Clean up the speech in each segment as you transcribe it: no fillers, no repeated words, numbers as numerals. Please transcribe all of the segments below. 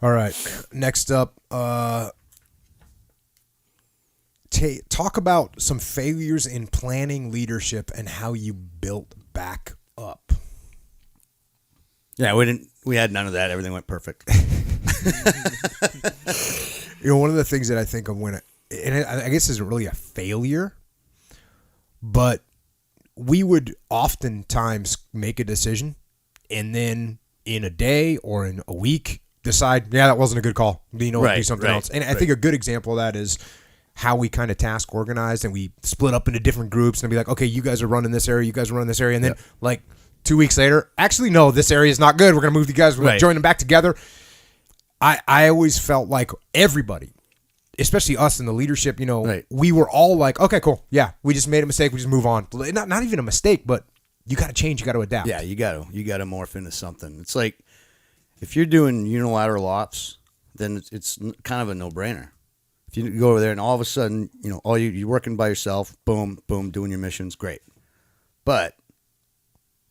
All right. Next up, talk about some failures in planning leadership and how you built back up. Yeah, we had none of that. Everything went perfect. One of the things that I think of and I guess isn't really a failure, but we would oftentimes make a decision and then in a day or in a week decide, yeah, that wasn't a good call. Do something else. And I think a good example of that is how we kind of task organized and we split up into different groups and be like, okay, you guys are running this area, you guys are running this area. And then like 2 weeks later, actually, no, this area is not good. We're going to move you guys. We're going to join them back together. I always felt like everybody, especially us in the leadership, we were all like, okay, cool. Yeah, we just made a mistake. We just move on. Not even a mistake, but you got to change. You got to adapt. Yeah, you got to morph into something. It's like if you're doing unilateral ops, then it's kind of a no-brainer. If you go over there and all of a sudden, you're working by yourself, boom, boom, doing your missions, great. But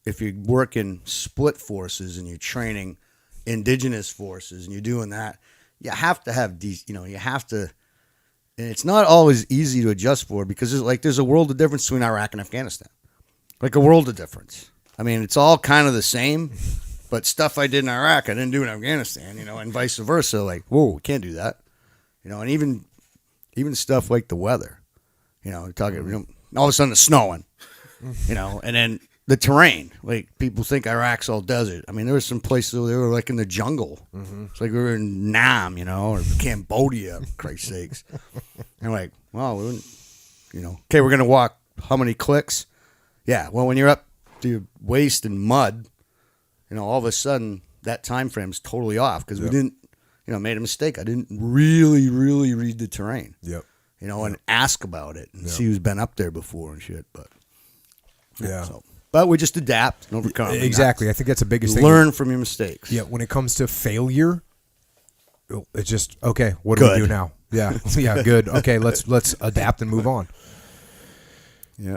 if you're working split forces and you're training indigenous forces and you're doing that, you have to have these, you have to, and it's not always easy to adjust for because there's a world of difference between Iraq and Afghanistan. Like a world of difference. I mean, it's all kind of the same, but stuff I did in Iraq, I didn't do in Afghanistan, and vice versa. Like, whoa, we can't do that. And even stuff like the weather, we're talking, all of a sudden it's snowing, and then the terrain, like people think Iraq's all desert. I mean, there were some places where they were like in the jungle. Mm-hmm. It's like we were in Nam, or Cambodia, for Christ's sakes. And like, well, okay, we're going to walk how many clicks? Yeah, well, when you're up to your waist in mud, all of a sudden that time frame's totally off because we didn't, made a mistake. I didn't really, really read the terrain. Yep. And ask about it and see who's been up there before and shit. But yeah. But we just adapt and overcome. Exactly. I think that's the biggest thing. Learn from your mistakes. Yeah. When it comes to failure, it's just, okay, what do we do now? Yeah. Yeah. Good. Okay. Let's adapt and move on. Yeah.